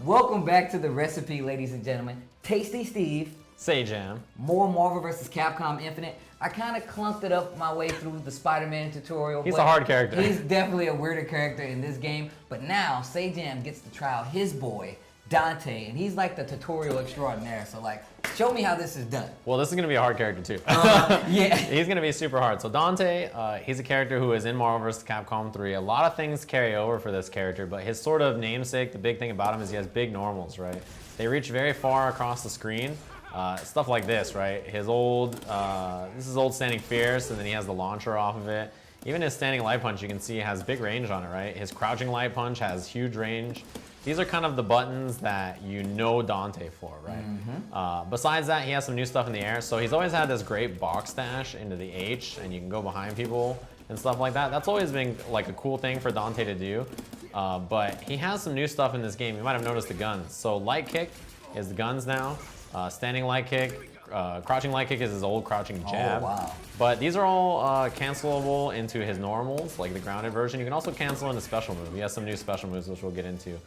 Welcome back to the recipe, ladies and gentlemen. Tasty Steve. Sajam. More Marvel vs. Capcom Infinite. I kind of clunked it up my way through the Spider-Man tutorial. He's a hard character. He's definitely a weirder character in this game. But now, Sajam gets to try out his boy, Dante, and he's like the tutorial extraordinaire. So like, show me how this is done. Well, this is gonna be a hard character too. Yeah. He's gonna be super hard. So Dante, he's a character who is in Marvel vs. Capcom 3. A lot of things carry over for this character, but his sort of namesake, the big thing about him is he has big normals, right? They reach very far across the screen. Stuff like this, right? His old, this is old standing fierce, and then he has the launcher off of it. Even his standing light punch, you can see has big range on it, right? His crouching light punch has huge range. These are kind of the buttons that you know Dante for, right? Mm-hmm. Besides that, he has some new stuff in the air. So he's always had this great box dash into the H, and you can go behind people and stuff like that. That's always been like a cool thing for Dante to do. But he has some new stuff in this game. You might have noticed the guns. So light kick is the guns now. Standing light kick, crouching light kick is his old crouching jab. Oh, wow. But these are all cancelable into his normals, like the grounded version. You can also cancel in a special move. He has some new special moves, which we'll get into.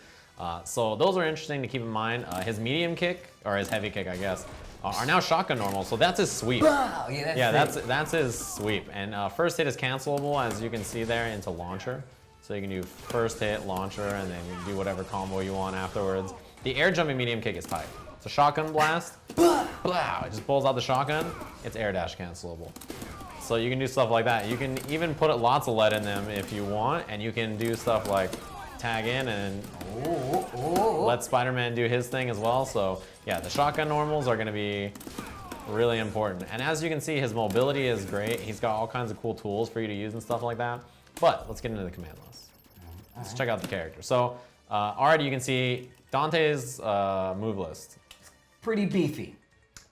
So those are interesting to keep in mind. His medium kick, or his heavy kick, I guess, are now shotgun normals. So that's his sweep. Wow, that's his sweep. And first hit is cancelable, as you can see there, into launcher. So you can do first hit, launcher, and then do whatever combo you want afterwards. The air jumping medium kick is tight. It's a shotgun blast. Blah! It just pulls out the shotgun. It's air dash cancelable. So you can do stuff like that. You can even put lots of lead in them if you want, and you can do stuff like tag in and let Spider-Man do his thing as well. So yeah, the shotgun normals are gonna be really important. And as you can see, his mobility is great. He's got all kinds of cool tools for you to use and stuff like that. But let's get into the command list. Let's check out the character. So already you can see Dante's move list. Pretty beefy.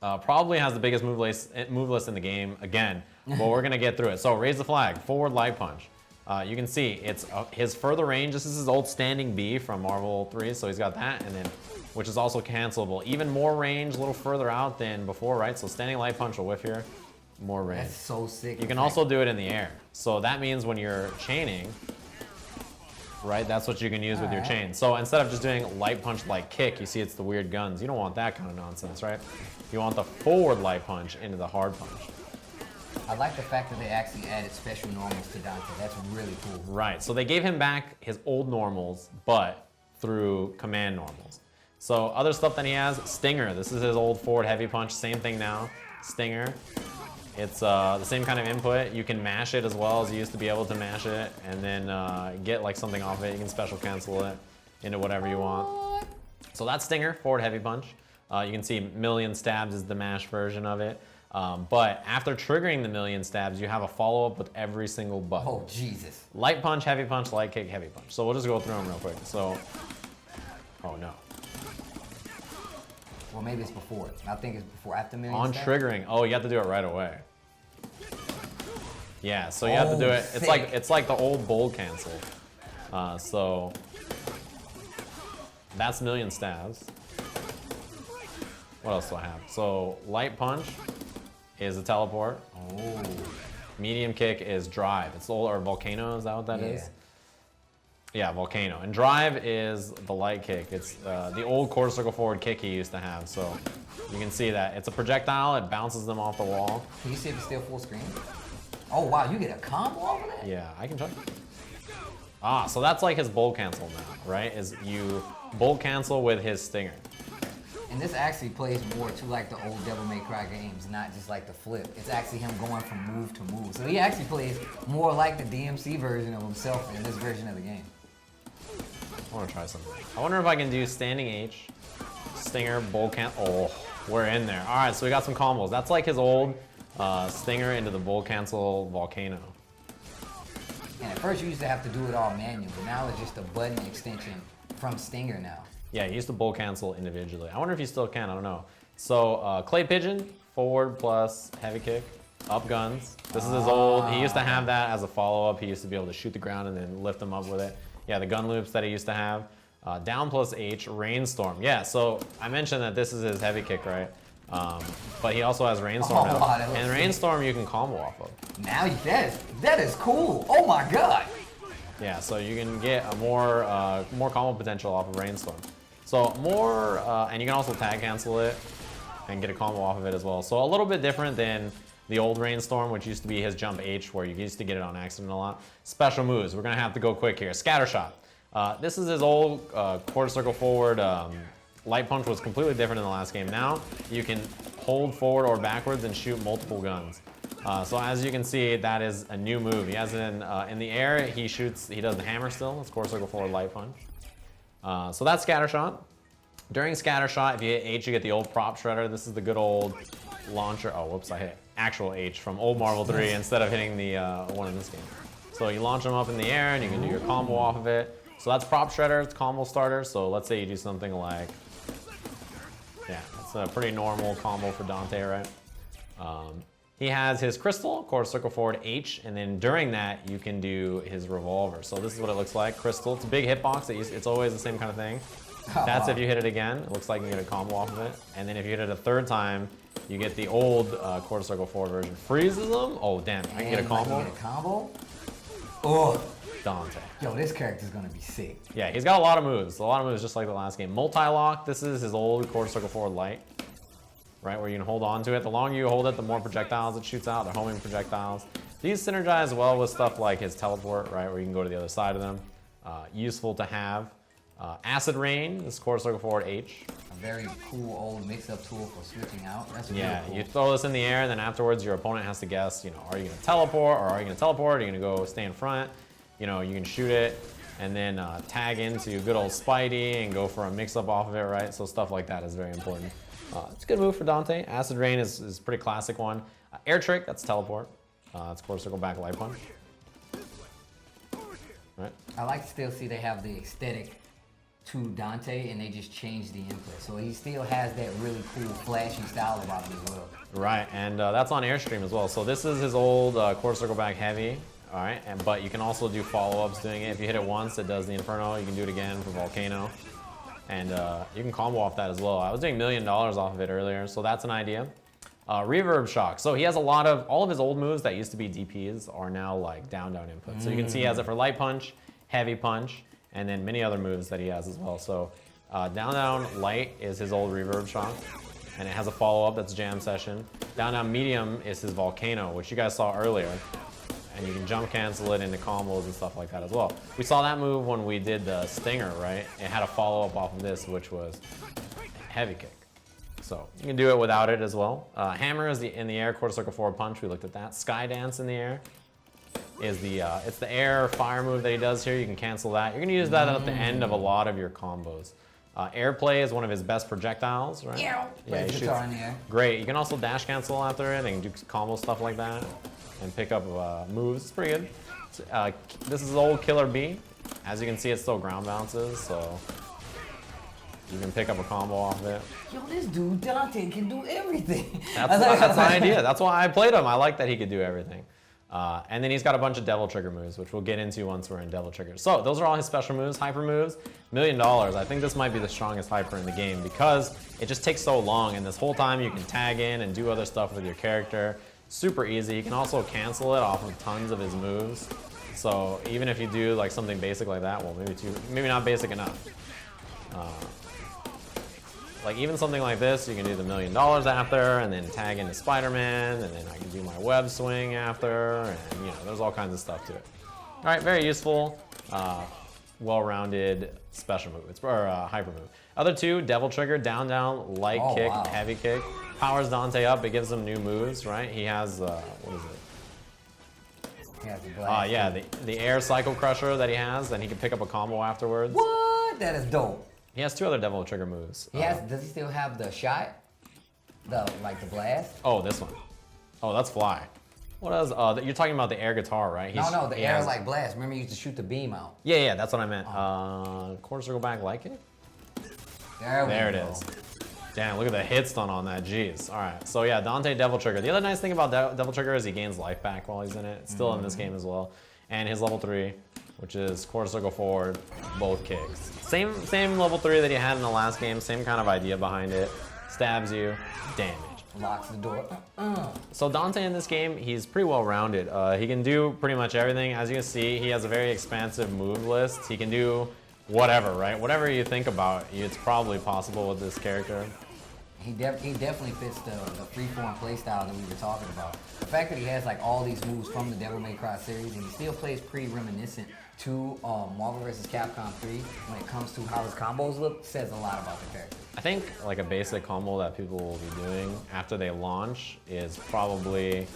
Probably has the biggest move list in the game again, but we're gonna get through it. So raise the flag, forward light punch. You can see it's his further range. This is his old standing B from Marvel 3, so he's got that, and then which is also cancelable. Even more range, a little further out than before, right? So standing light punch will whiff here, more range. That's so sick. You can also do it in the air. So that means when you're chaining, right? That's what you can use with your chain. So instead of just doing light punch, light kick, you see it's the weird guns. You don't want that kind of nonsense, right? You want the forward light punch into the hard punch. I like the fact that they actually added special normals to Dante. That's really cool. Right, so they gave him back his old normals, but through command normals. So other stuff that he has, Stinger. This is his old forward heavy punch, same thing now, Stinger. It's the same kind of input. You can mash it as well as you used to be able to mash it, and then get like something off it. You can special cancel it into whatever you want. So that's Stinger, forward heavy punch. You can see million stabs is the mash version of it. But after triggering the million stabs, you have a follow-up with every single button. Oh, Jesus. Light punch, heavy punch, light kick, heavy punch. So we'll just go through them real quick. So, oh no. Well, maybe it's before. I think it's before, after million On stabs? triggering, oh, you have to do it right away. Yeah, so you have to do it. Sick. It's like the old bold cancel. So that's million stabs. What else do I have? So light punch is a teleport. Oh. Medium kick is drive. It's the old, or volcano, is that what that is? Yeah. Yeah, volcano. And drive is the light kick. It's the old quarter circle forward kick he used to have. So you can see that. It's a projectile. It bounces them off the wall. Can you see if it's still full screen? Oh, wow, you get a combo off of that? Yeah, I can check. Ah, so that's like his bolt cancel now, right? Is you bolt cancel with his stinger. And this actually plays more to like the old Devil May Cry games, not just like the flip. It's actually him going from move to move. So he actually plays more like the DMC version of himself in this version of the game. I want to try something. I wonder if I can do standing H, stinger, bolt cancel. Oh, we're in there. All right, so we got some combos. That's like his old stinger into the bolt cancel volcano. And at first you used to have to do it all manual, but now it's just a button extension from stinger now. Yeah, he used to bolt cancel individually. I wonder if he still can, I don't know. So clay pigeon, forward plus heavy kick, up guns. This is his old, he used to have that as a follow-up. He used to be able to shoot the ground and then lift them up with it. Yeah, the gun loops that he used to have. Down plus H, rainstorm. Yeah, so I mentioned that this is his heavy kick, right? But he also has rainstorm now. wow, And rainstorm you can combo off of. Now that is cool. Oh my god. Yeah, so you can get a more combo potential off of rainstorm. So more, and you can also tag cancel it and get a combo off of it as well. So a little bit different than the old rainstorm, which used to be his jump H, where you used to get it on accident a lot. Special moves, we're gonna have to go quick here. Scattershot. This is his old quarter circle forward. Light punch was completely different in the last game. Now you can hold forward or backwards and shoot multiple guns. So as you can see, that is a new move. He has it in the air. He does the hammer still. It's quarter circle forward light punch. So that's Scattershot. During Scattershot, if you hit H, you get the old prop shredder. This is the good old launcher. Oh, whoops, I hit actual H from old Marvel 3 instead of hitting the one in this game. So you launch them up in the air and you can do your combo off of it. So that's prop shredder, it's combo starter. So let's say you do something like, yeah, it's a pretty normal combo for Dante, right? He has his crystal, quarter circle forward H, and then during that you can do his revolver. So this is what it looks like. Crystal, it's a big hitbox. It's always the same kind of thing. That's if you hit it again. It looks like you get a combo off of it. And then if you hit it a third time, you get the old quarter circle forward version. Freezes them. Oh damn! I can get a combo. Get a combo. Oh, Dante. yo, this character's gonna be sick. Yeah, he's got a lot of moves. A lot of moves just like the last game. Multi-lock. This is his old quarter circle forward light. Right, where you can hold on to it. The longer you hold it, the more projectiles it shoots out. They're homing projectiles. These synergize well with stuff like his teleport, right, where you can go to the other side of them. Useful to have. Acid Rain, this quarter circle forward H. A very cool old mix-up tool for switching out. That's really cool. You throw this in the air, and then afterwards your opponent has to guess, you know, are you going to teleport, or are you going to teleport? Are you going to go stay in front? You know, you can shoot it, and then tag into good old Spidey and go for a mix-up off of it, right? So stuff like that is very important. It's a good move for Dante. Acid Rain is a pretty classic one. Air Trick, that's teleport. It's quarter circle back light punch. Right. I like to still see they have the aesthetic to Dante and they just change the input. So he still has that really cool flashy style about him as well. Right, and that's on Airstream as well. So this is his old quarter circle back heavy. All right, but you can also do follow-ups doing it. If you hit it once, it does the Inferno. You can do it again for Volcano. And you can combo off that as well. I was doing $1 million off of it earlier, so that's an idea. Reverb Shock. So he has all of his old moves that used to be DPs are now like down input. So you can see he has it for light punch, heavy punch, and then many other moves that he has as well. So down light is his old Reverb Shock, and it has a follow-up that's Jam Session. Down medium is his Volcano, which you guys saw earlier. And you can jump cancel it into combos and stuff like that as well. We saw that move when we did the Stinger, right? It had a follow-up off of this, which was heavy kick. So you can do it without it as well. Hammer is in the air, quarter circle forward punch. We looked at that. Sky Dance in the air is it's the air fire move that he does here. You can cancel that. You're gonna use that at the end of a lot of your combos. Airplay is one of his best projectiles, right? Yeah, he shoots in the air. Great. You can also dash cancel after it and do combo stuff like that and pick up moves. It's pretty good. This is old Killer B. As you can see, it still ground bounces, so you can pick up a combo off of it. Yo, this dude Dante can do everything. That's the idea. That's why I played him. I like that he could do everything. And then he's got a bunch of Devil Trigger moves, which we'll get into once we're in Devil Trigger. So those are all his special moves. Hyper moves, $1 million. I think this might be the strongest hyper in the game because it just takes so long, and this whole time you can tag in and do other stuff with your character. Super easy. You can also cancel it off of tons of his moves. So even if you do like something basic like that, well, maybe not basic enough. Like even something like this, you can do the $1 million after, and then tag into Spider-Man, and then I can do my web swing after, and you know, there's all kinds of stuff to it. All right, very useful, well-rounded special move, or hyper move. Other two, Devil Trigger, down, light kick, wow. Heavy kick. Powers Dante up, it gives him new moves, right? He has, what is it? He has the blast. Yeah, the air cycle crusher that he has, and he can pick up a combo afterwards. What? That is dope. He has 2 other Devil Trigger moves. Does he still have the shot? The blast? Oh, this one. Oh, that's Fly. What else? You're talking about the air guitar, right? No, the air like blast. Remember you used to shoot the beam out. Yeah, that's what I meant. Quarter circle back light kick? There it is. Damn, look at the hit stun on that, jeez. All right, so yeah, Dante Devil Trigger. The other nice thing about Devil Trigger is he gains life back while he's in it. It's still in this game as well. And his level 3, which is quarter circle forward, both kicks. Same level 3 that he had in the last game, same kind of idea behind it. stabs you, damage. Locks the door. So Dante in this game, he's pretty well rounded. He can do pretty much everything. As you can see, he has a very expansive move list. He can do whatever, right? Whatever you think about, it's probably possible with this character. He definitely fits the freeform playstyle that we were talking about. The fact that he has like all these moves from the Devil May Cry series and he still plays pretty reminiscent to Marvel vs. Capcom 3 when it comes to how his combos look says a lot about the character. I think like a basic combo that people will be doing after they launch is probably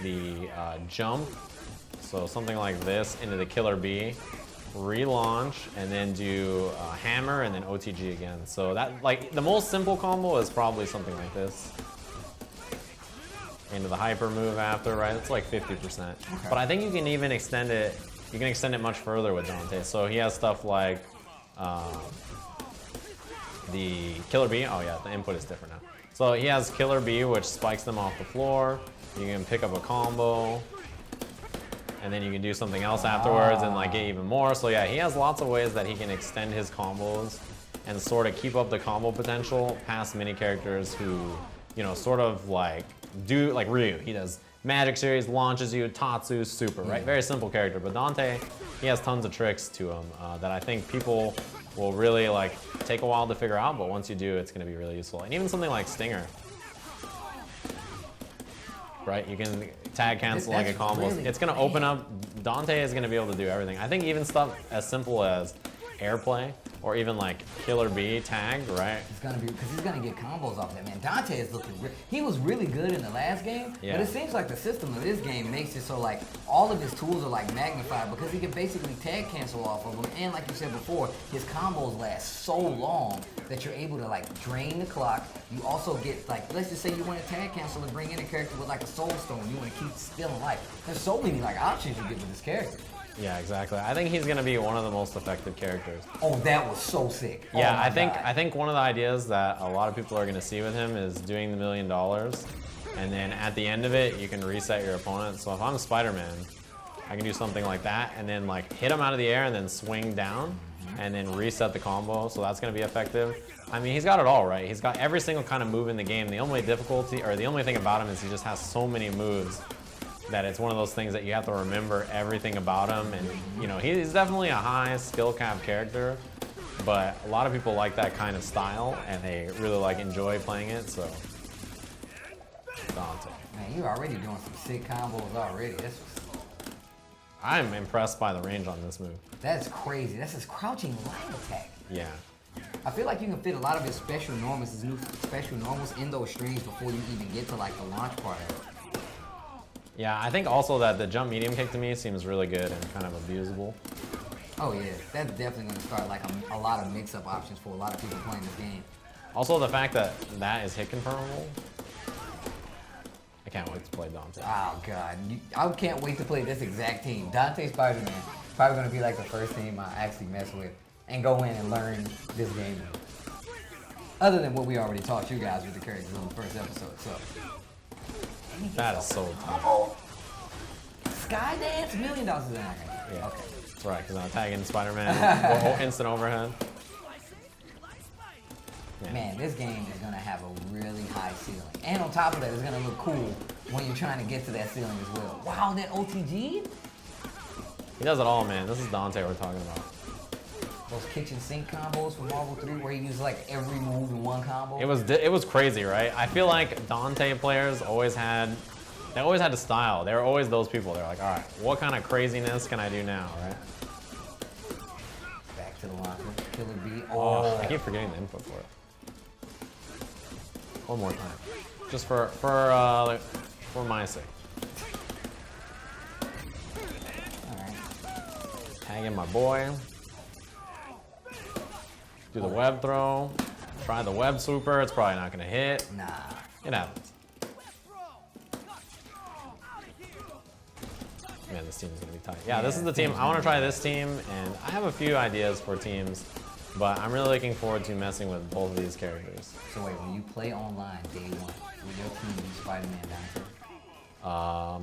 the jump. So something like this into the Killer Bee, relaunch, and then do hammer and then OTG again. So that, like, the most simple combo is probably something like this. Into the hyper move after, right? It's like 50%. Okay. But I think you can even extend it. You can extend it much further with Dante. So he has stuff like the Killer Bee. Oh yeah, the input is different now. So he has Killer Bee, which spikes them off the floor. You can pick up a combo, and then you can do something else afterwards and like get even more. So yeah, he has lots of ways that he can extend his combos and sort of keep up the combo potential past many characters who, you know, sort of like do like Ryu. He does Magic Series, launches you, Tatsu, super, right? Very simple character. But Dante, he has tons of tricks to him that I think people will really like take a while to figure out, but once you do, it's gonna be really useful. And even something like Stinger, right? You can tag cancel like a combo. Really it's gonna open up, Dante is gonna be able to do everything. I think even stuff as simple as airplay or even like Killer Bee tag, right? It's gonna be, because he's gonna get combos off that, man. Dante is looking, he was really good in the last game, but it seems like the system of this game makes it so like all of his tools are like magnified because he can basically tag cancel off of them, and like you said before, his combos last so long that you're able to like drain the clock. You also get like, let's just say you want to tag cancel and bring in a character with like a soul stone, you want to keep stealing life. There's so many like options you get with this character. Yeah, exactly. I think he's gonna be one of the most effective characters. Oh, that was so sick. Yeah, oh I think one of the ideas that a lot of people are gonna see with him is doing the $1 million, and then at the end of it, you can reset your opponent. So if I'm Spider-Man, I can do something like that, and then like hit him out of the air, and then swing down, and then reset the combo. So that's gonna be effective. I mean, he's got it all, right? He's got every single kind of move in the game. The only difficulty, or the only thing about him is he just has so many moves that it's one of those things that you have to remember everything about him. And you know, he's definitely a high skill cap character, but a lot of people like that kind of style and they really like enjoy playing it. So Dante, man, you're already doing some sick combos already. I'm impressed by the range on this move. That's crazy. That's his crouching light attack. Yeah. I feel like you can fit a lot of his special normals, his new special normals in those strings before you even get to like the launch part of it. Yeah, I think also that the jump medium kick to me seems really good and kind of abusable. Oh yeah, that's definitely going to start like a lot of mix-up options for a lot of people playing this game. Also the fact that that is hit confirmable. I can't wait to play Dante. Oh god, I can't wait to play this exact team. Dante Spider-Man, probably going to be like the first team I actually mess with and go in and learn this game. Other than what we already taught you guys with the characters on the first episode, so. That is so tough. Oh, Skydance? $1 million is not gonna. Yeah. Okay. That's right, because I'm tagging Spider-Man, instant overhead. Yeah. Man, this game is gonna have a really high ceiling. And on top of that, it's gonna look cool when you're trying to get to that ceiling as well. Wow, that OTG? He does it all, man. This is Dante we're talking about. Those kitchen sink combos from Marvel 3 where he uses like every move in one combo. It was crazy, right? I feel like Dante players always had the style. They were always those people. They're like, all right, what kind of craziness can I do now, right? Back to the locker. Killer Bee. Oh, I keep forgetting the input for it. One more time, just for my sake. All right. Tagging my boy. Do the web throw. Try the web swooper. It's probably not gonna hit. Nah. It happens. Man, this team is gonna be tight. Yeah, this is the team. I want to try this team, and I have a few ideas for teams, but I'm really looking forward to messing with both of these characters. So wait, when you play online day one, will your team be Spider-Man Dante?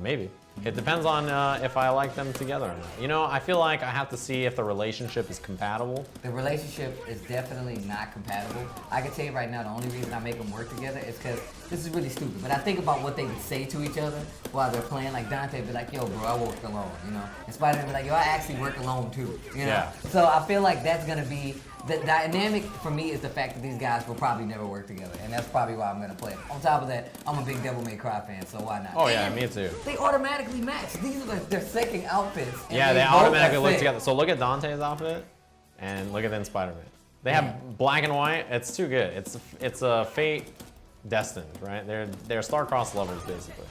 Maybe. It depends on if I like them together or not. You know, I feel like I have to see if the relationship is compatible. The relationship is definitely not compatible. I can tell you right now, the only reason I make them work together is because this is really stupid. But I think about what they would say to each other while they're playing. Like Dante would be like, yo, bro, I work alone, you know? And Spider-Man would be like, yo, I actually work alone too, you know? Yeah. So I feel like that's going to be, the dynamic for me is the fact that these guys will probably never work together. And that's probably why I'm going to play it. On top of that, I'm a big Devil May Cry fan, so why not? Oh yeah, me too. They automatically match. These are their second outfits. Yeah, they automatically look together. So look at Dante's outfit, and look at then Spider-Man. They have black and white. It's too good. It's a fate destined, right? They're star-crossed lovers basically.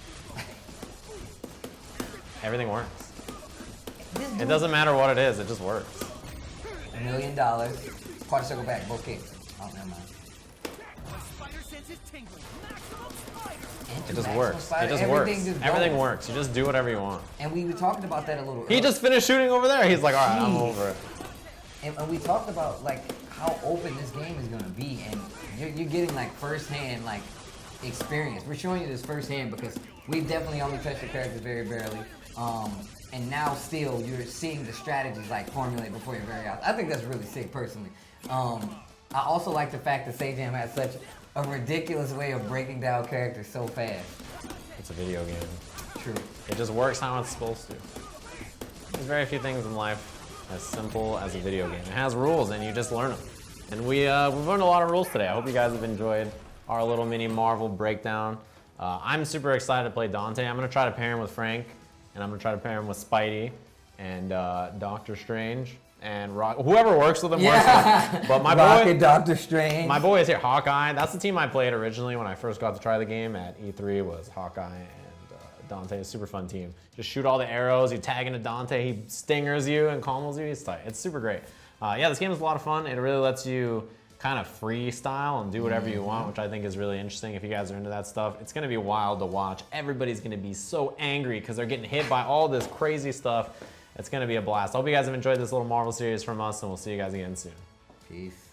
Everything works. It doesn't matter what it is. It just works. $1 million. Party circle back. Both kicks. Oh, never mind. It just works. It just works. Everything works. You just do whatever you want. And we were talking about that a little earlier. He just finished shooting over there. He's like, all right, I'm over it. And we talked about like how open this game is gonna be, and you're getting like firsthand like experience. We're showing you this firsthand because we've definitely only touched the characters very barely. And now still you're seeing the strategies like formulate before your very eyes. I think that's really sick personally. I also like the fact that Sajam has such a ridiculous way of breaking down characters so fast. It's a video game. True. It just works how it's supposed to. There's very few things in life as simple as a video game. It has rules and you just learn them. And we've learned a lot of rules today. I hope you guys have enjoyed our little mini Marvel breakdown. I'm super excited to play Dante. I'm gonna try to pair him with Frank, and I'm gonna try to pair him with Spidey and Doctor Strange. And whoever works with him works with him. But my boy, Doctor Strange. My boy is here, Hawkeye. That's the team I played originally when I first got to try the game at E3 was Hawkeye and Dante. A super fun team. Just shoot all the arrows, you tag into Dante, he stingers you and combos you. It's tight. It's super great. Yeah, this game is a lot of fun. It really lets you kind of freestyle and do whatever you want, which I think is really interesting if you guys are into that stuff. It's gonna be wild to watch. Everybody's gonna be so angry because they're getting hit by all this crazy stuff. It's going to be a blast. I hope you guys have enjoyed this little Marvel series from us, and we'll see you guys again soon. Peace.